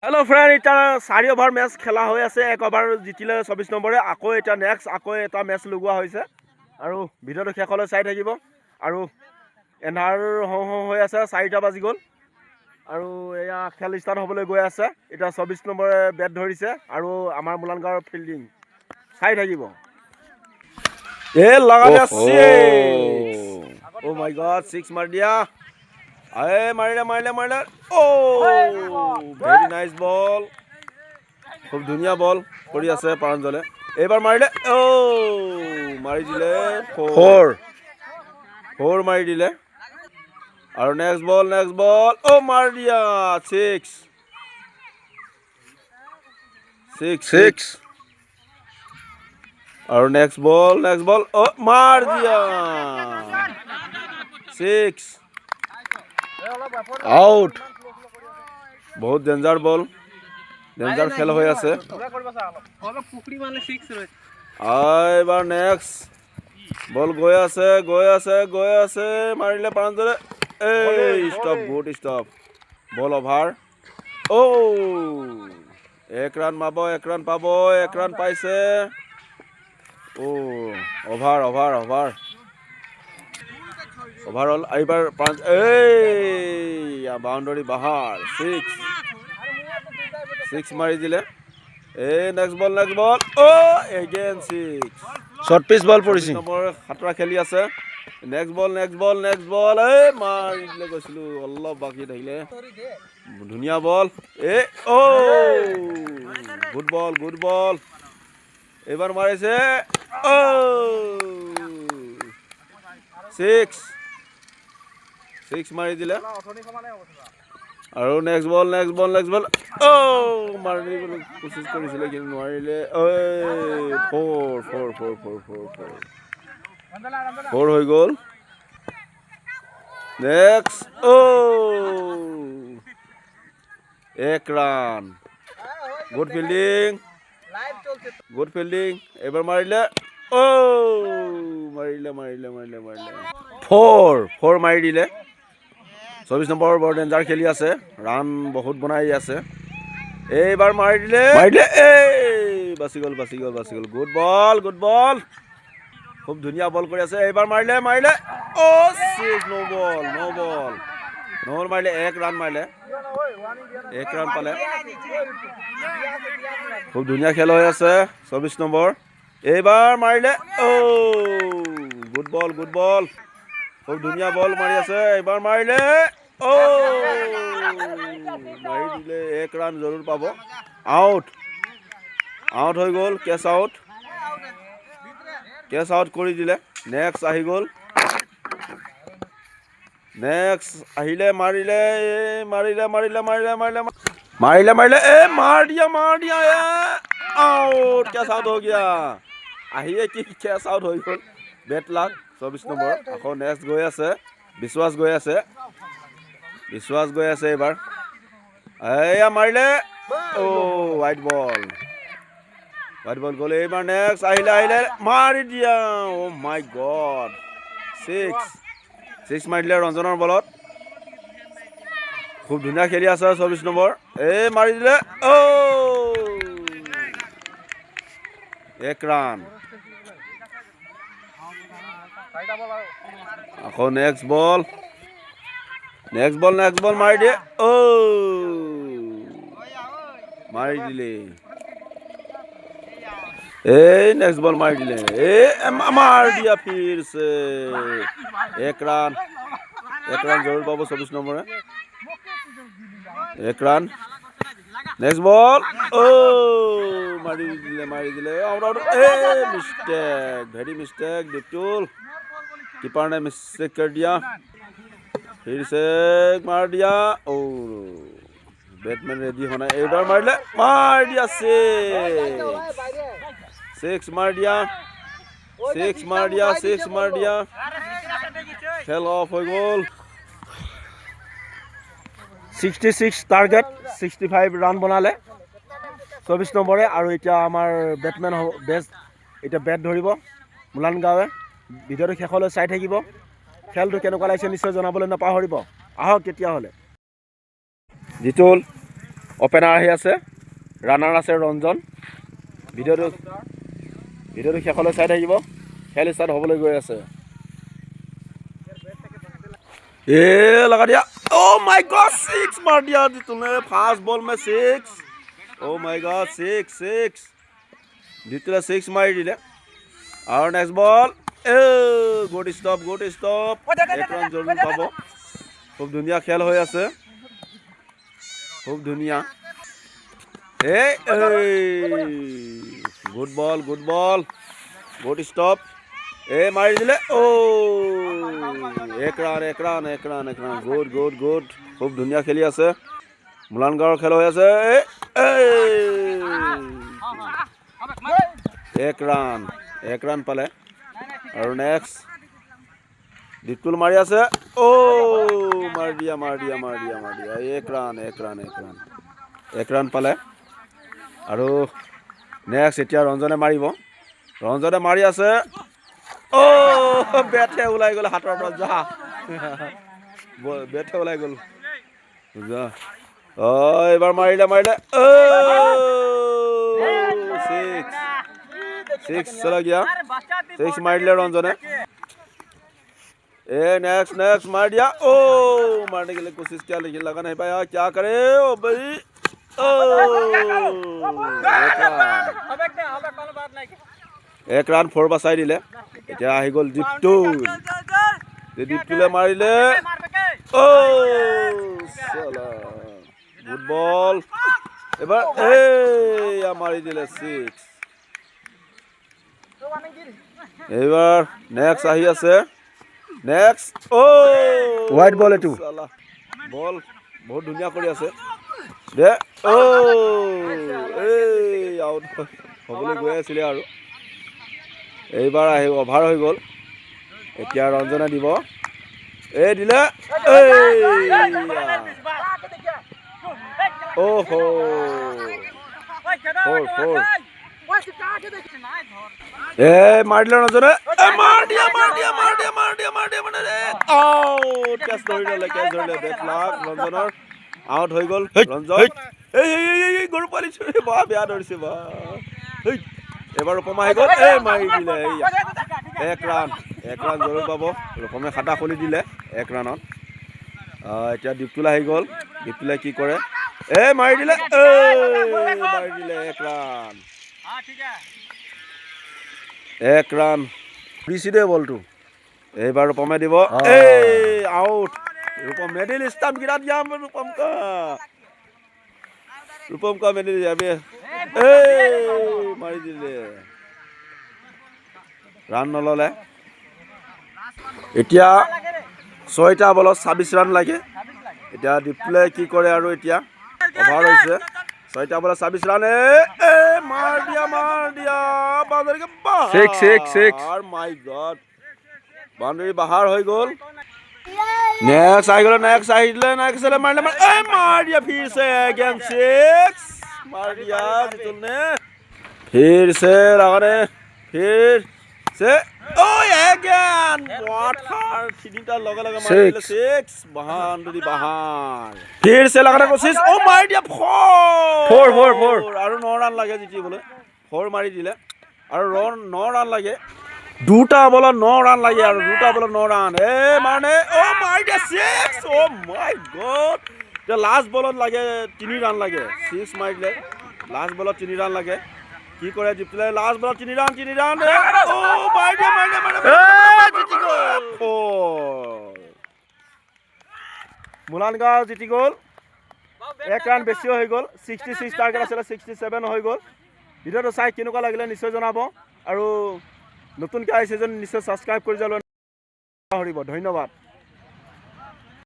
Hello friend, এটা 4 over match খেলা হৈ আছে। 1 ওভাৰ জিতিলে 24 নম্বৰে। আকৌ এটা নেক্সট এটা ম্যাচ লগোৱা হৈছে আৰু ভিডিওটো শেষলৈ চাই থাকিব। আৰু এন্ধাৰ হৈ আছে, 4টা বাজি গ'ল আৰু এয়া খেল ষ্টাৰ্ট হ'বলৈ গৈ আছে। এটা 24 নম্বৰে বেট ধৰিছে আৰু আমাৰ মুলানগাঁৱৰ ফিল্ডিং চাই থাকিব। এ লগা দে 6। ও মাই গড, 6 মাৰ দিয়া। আৰে মাৰিলে ও ভেৰি নাইস বল, খুব ধুনিয়া বল কৰি আছে প্ৰাঞ্জলে। এইবাৰ মাৰিলে ও মাৰি দিলে 4 মাৰি দিলে আৰু নেক্সট বল ও মাৰি দিয়া 6 আৰু নেক্সট বল ও মাৰ দিয়া 6 আউট। বহুত ডেঞ্জাৰ বল, ডেঞ্জাৰ খেল হৈ আছে। এবাৰ নেক্সট বল গৈ আছে মাৰিলে প্ৰাঞ্জলে। ষ্টপ, গুড ষ্টপ, বল অভাৰ। ও 1 ৰান পাব, 1 ৰান পাইছে। ও অভাৰ হ'ল। এইবাৰ বাউণ্ডাৰী বাহাৰ 6 মাৰি দিলে। নেক্সট বল ও এগেইন 6 শৰ্ট পিচ বল পৰিছে। নম্বৰ খাতৰা খেলি আছে। নেক্সট বল মাৰি দিলে, কৈছিলো অলপ বাকী থাকিলে। ধুনীয়া বল। ও গুড বল। এইবাৰ মাৰিছে ও 6 মাৰি দিলে আৰু নেক্সট বল ও মাৰিবলৈ কোচিছ কৰিছিলে কিন্তু নোৱাৰিলে। 4 হৈ গ'ল। Next 1 run. Good fielding. এবাৰ মাৰিলে মাৰিলে 4 মাৰি দিলে। 24 নম্বৰ বৰ ডেঞ্জাৰ খেলি আছে, ৰান বহুত বনাই আছে। এইবাৰ মাৰি দিলে বাচি গ'ল। গুড বল, খুব ধুনীয়া বল কৰি আছে। এইবাৰ মাৰিলে ও 6 নো বল মাৰিলে। 1 ৰান পালে। খুব ধুনীয়া খেল হৈ আছে। 24 নম্বৰ এইবাৰ মাৰিলে গুড বল, খুব ধুনীয়া বল মাৰি আছে। এইবাৰ মাৰিলে মাৰি দিলে। 1 ৰান জৰুৰ পাব। আউট হৈ গ'ল। কেচ আউট কৰি দিলে। নেক্সট আহি গ'ল। আহিলে মাৰিলে মাৰ দিয়া আউট। কেচ আউট হৈ গিয়া। আহিয়ে কি কেচ আউট হৈ গ'ল। Bad luck. 24 নম্বৰ আকৌ নেক্সট গৈ আছে। বিশ্বাস গৈ আছে এইবাৰ। এয়া মাৰিলে হোৱাইট বল গ'ল। এইবাৰ নেক্সট আহিলে মাৰি দিয়া। ও মাই গড, 6 মাৰি দিলে ৰঞ্জনৰ বলত। খুব ধুনীয়া খেলি আছে 24 নম্বৰ। মাৰি দিলে 1 ৰান। আকৌ নেক্সট বল মাৰি দিয়ে মাৰি দিলে। নেক্সট বল মাৰি দিলে। মাৰ দিয়া ফিৰছে 1 ৰান জৰুৰ পাব 24 নম্বৰে। 1 ৰান। নেক্সট বল মাৰি দিলে। ভেৰি মিষ্টেক ডিপটুল। कीपर ने मिस्टेक कर दिया। फिर से मार दिया। बैटमैन रेडी होना। एक बार मार दिया 6 मार दिया। खेल ऑफ हो गल। 66 टार्गेट 65 रान बनाले 24 নম্বৰে। আৰু এতিয়া আমাৰ বেটমেন বেষ্ট এতিয়া বেট ধৰিব মুলানগাঁৱে। ভিডিওটো শেষলৈ চাই থাকিব। খেলটো কেনেকুৱা লাগিছে নিশ্চয় জনাবলৈ নাপাহৰিব। আহক তেতিয়াহ'লে। জিতুল অপেনাৰ আহি আছে, ৰানাৰ আছে ৰঞ্জন। ভিডিঅ'টো শেষলৈ চাই থাকিব। খেল ষ্টাৰ্ট হ'বলৈ গৈ আছে। लगा दिया। ओ माय गॉड 6 मार दिया तुमने फास्ट बॉल में 6। ओ माय गॉड 6 जितने 6 मार दिले। और नेक्स्ट बॉल गुड स्टॉप एक रन जरूर पाबो। खूब धुनिया खेल हो আছে, खूब धुनिया। गुड बॉल गुड स्टॉप मारि दिले। ओ एक रान गुड खूब धुनिया खेली আছে। মুলানগাঁৱৰ খেল হৈ আছে। এক ৰান পালে। আৰু নেক্সট ডিপটুল মাৰি আছে। ও মাৰ দিয়া এক ৰান পালে। আৰু নেক্সট এতিয়া ৰঞ্জনে মাৰিব। ৰঞ্জনে মাৰি আছে। ও বেটে ওলাই গ'ল হাতৰ পৰা। যা বেটে ওলাই গ'ল। যা এবাৰ মাৰিলে। सिक्स चला गया। 6 मार दिया रंजने। नेक्स्ट मार दिया। ओ मारने के लिए कोशिश किया लेकिन लगा नहीं पाया। क्या करे ओ भाई। एक रान 4 बचाई दिले। এতিয়া আহি গ'ল দীপটুলে মাৰিলে। ও সালা গুড বল। এবাৰ মাৰি দিলে 6। এইবাৰ নেক্সট আহি আছে। Next white ball. এইটো বল বহুত ধুনীয়া কৰি আছে দে। আউট হ'বলৈ গৈ আছিলে আৰু এইবাৰ আহি অভাৰ হৈ গ'ল। এতিয়া ৰঞ্জনে দিব। দিলে। মাৰ দিলে ৰঞ্জনে। মাৰ দিয়া কেচ ধৰিলে বেট লাগ ৰঞ্জনৰ। আউট হৈ গ'ল ৰঞ্জন। গৰু পোৱালি বেয়া ধৰিছে বা। এবাৰ ৰূপম আহি গ'ল। মাৰি দিলে। এক ৰান জৰুৰ পাব। ৰূপমে খাতা খুলি দিলে 1 ৰানত। এতিয়া দীপটুল আহি গ'ল। দীপটুলে কি কৰে। মাৰি দিলে। 1 ৰান দিছি দে বলটো। এইবাৰ ৰূপমে দিব। আউট। रूपम मेडल स्टाम्प गिरा दिया रूपम का मेडल मारी दिले। रान नलले। এতিয়া 6টা বলত 26 রান লাগে। এতিয়া ডিপটুলে কি কৰে আৰু এতিয়া অভাৰ হৈছে। 6টা বলত 26 ৰান। মাৰ দিয়া বাউন্ডাৰী কে বাহাৰ। 6 और माय गॉड बाउंड्री बाहर हो गल। नेक्स्ट आई गल मार दिया फिर से अगेन 6 मार दिया जितुल ने। फिर से लगाने फिर से अगेन वाटर तीनटा लगे लगे मार दिले 6 बाउंड्री बाहर। फिर से लगाने कोशिश मार दिया 4 और 9 रान लगे जितिबले। 4 मारी दिले और 9 रान लगे। 2টা বলত 9 রান লাগে আর 2টা বলত 9 রান। মানে মাই দিয়া 6 মাই গড। যে লাস্ট বলত লাগে 3 রান লাগে। 6 মারিলে লাস্ট বলত 3 রান লাগে। কি করে জিতলে লাস্ট বলত 3 রান মাই দিয়া জিতি গল। মুলানগাঁও জিতি গল। 1 রান বেছি হৈ গল। 66 টার্গেট আছিল 67 হৈ গল। ভিডিওটো চাই কেনেকুৱা লাগিলে নিশ্চয় জনাব আৰু নতুনকৈ আহিছে যেন নিশ্চয় সাবস্ক্ৰাইব কৰি যাব। ধন্যবাদ।